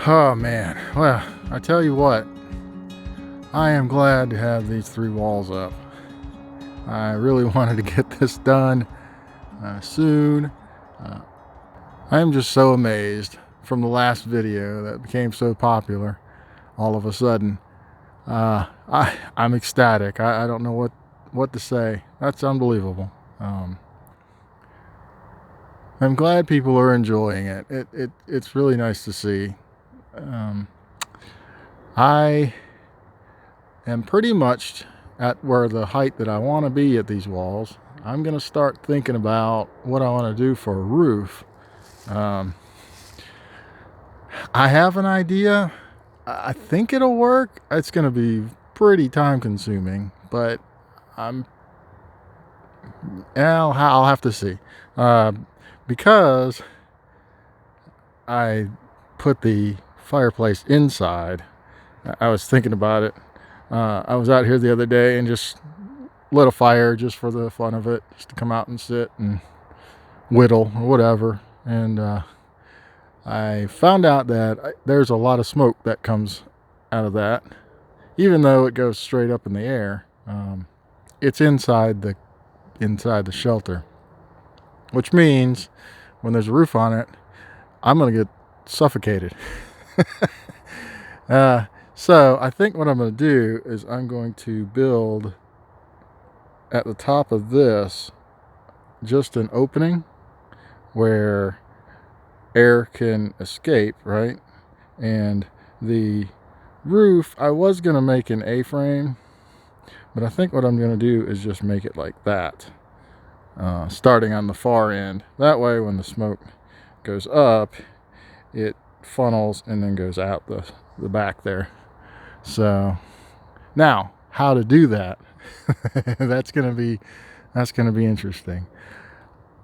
Oh man, well, I tell you what, I am glad to have these three walls up. I really wanted to get this done soon. Uh, I am just so amazed from the last video that became so popular all of a sudden. I'm ecstatic. I don't know what to say. That's unbelievable. I'm glad people are enjoying it. It's really nice to see. Um, I am pretty much at where the height that I want to be at these walls. I'm going to start thinking about what I want to do for a roof. Um, I have an idea. I think it'll work. It's going to be pretty time consuming, but I'm I'll have to see. Because I put the fireplace inside. I was thinking about it. I was out here the other day and just lit a fire just for the fun of it, just to come out and sit and whittle or whatever. And I found out that there's a lot of smoke that comes out of that, even though it goes straight up in the air. It's inside the shelter, which means when there's a roof on it, I'm gonna get suffocated. So I think what I'm going to do is I'm going to build at the top of this just an opening where air can escape, right? And the roof, I was going to make an A-frame, but I think what I'm going to do is just make it like that, starting on the far end. That way when the smoke goes up, it funnels and then goes out the back there. So now how to do that, that's gonna be interesting.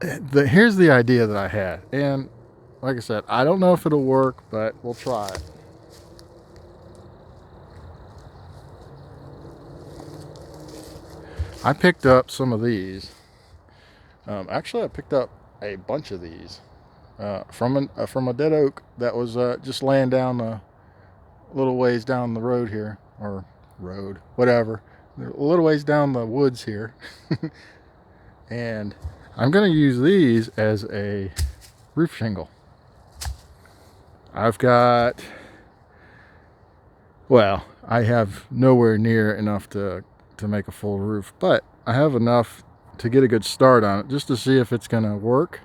Here's the idea that I had, and like I said, I don't know if it'll work, but we'll try it. I picked up some of these. Actually, I picked up a bunch of these from a dead oak that was just laying down a little ways down the road here, or road, whatever, a little ways down the woods here. And I'm going to use these as a roof shingle. I have nowhere near enough to make a full roof, but I have enough to get a good start on it, just to see if it's going to work.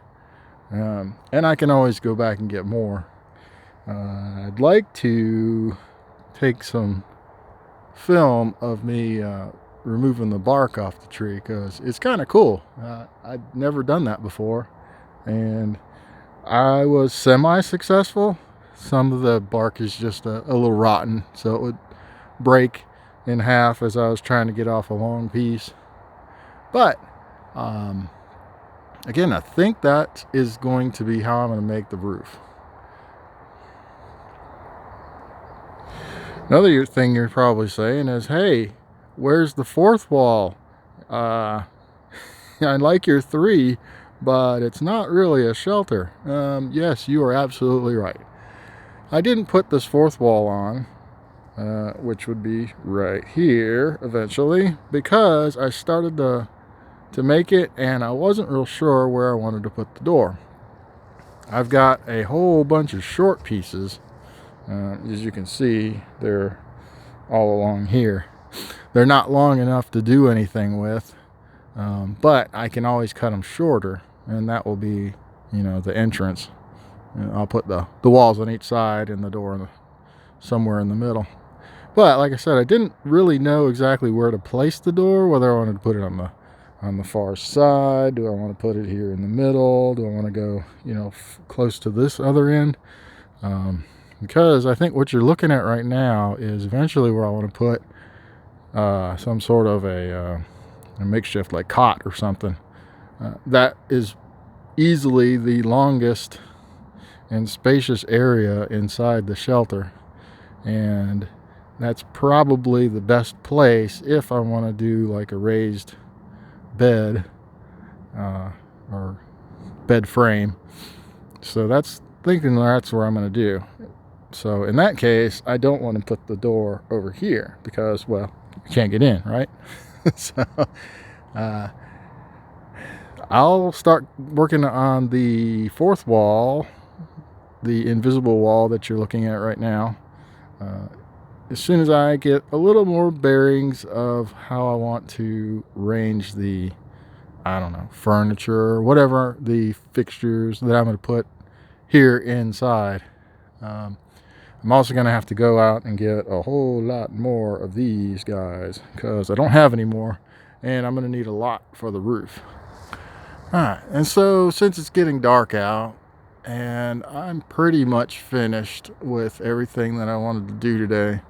And I can always go back and get more. I'd like to take some film of me removing the bark off the tree, because it's kind of cool. I'd never done that before, and I was semi-successful. Some of the bark is just a little rotten, so it would break in half as I was trying to get off a long piece. But again, I think that is going to be how I'm going to make the roof. Another thing you're probably saying is, hey, where's the fourth wall? I like your three, but it's not really a shelter. Yes, you are absolutely right. I didn't put this fourth wall on, which would be right here eventually, because I started to make it and I wasn't real sure where I wanted to put the door. I've got a whole bunch of short pieces. As you can see, they're all along here. They're not long enough to do anything with, but I can always cut them shorter, and that will be, the entrance. And I'll put the walls on each side and the door somewhere in the middle. But like I said, I didn't really know exactly where to place the door, whether I wanted to put it on the far side. Do I want to put it here in the middle? Do I want to go, close to this other end? Because I think what you're looking at right now is eventually where I want to put some sort of a makeshift like cot or something. That is easily the longest and spacious area inside the shelter, and that's probably the best place if I want to do like a raised bed or bed frame. So that's where I'm going to do. So in that case, I don't want to put the door over here because, well, you can't get in, right? So I'll start working on the fourth wall, the invisible wall that you're looking at right now. As soon as I get a little more bearings of how I want to range the, I don't know, furniture or whatever, the fixtures that I'm going to put here inside. I'm also going to have to go out and get a whole lot more of these guys because I don't have any more, and I'm going to need a lot for the roof. All right, and so since it's getting dark out and I'm pretty much finished with everything that I wanted to do today,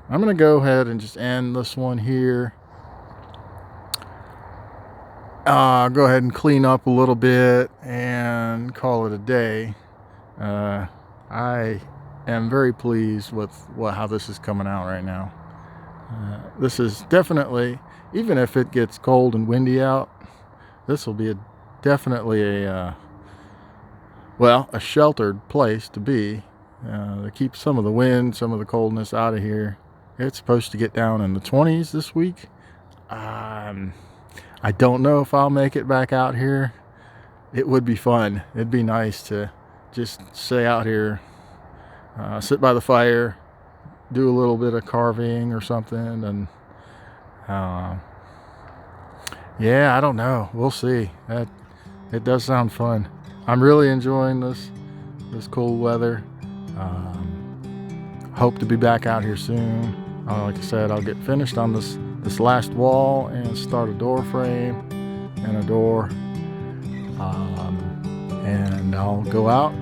I'm going to go ahead and just end this one here. Go ahead and clean up a little bit and call it a day. I am very pleased with how this is coming out right now. This is definitely, even if it gets cold and windy out, this will be definitely a sheltered place to be, to keep some of the wind, some of the coldness out of here. It's supposed to get down in the 20s this week. I don't know if I'll make it back out here. It would be fun. It'd be nice to just stay out here, sit by the fire, do a little bit of carving or something, and yeah, I don't know. We'll see. It does sound fun. I'm really enjoying this cool weather. Hope to be back out here soon. Like I said, I'll get finished on this last wall and start a door frame and a door. And I'll go out,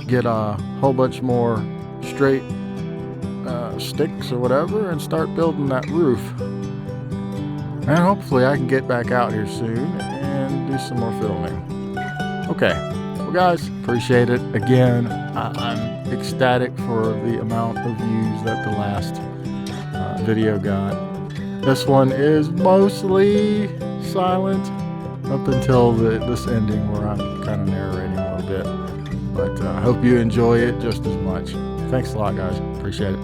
get a whole bunch more straight sticks or whatever, and start building that roof. And hopefully I can get back out here soon and do some more filming. Okay, well guys, appreciate it. Again, I'm ecstatic for the amount of views that the last video got. This one is mostly silent up until this ending where I'm kind of narrating a little bit. But I hope you enjoy it just as much. Thanks a lot, guys. Appreciate it.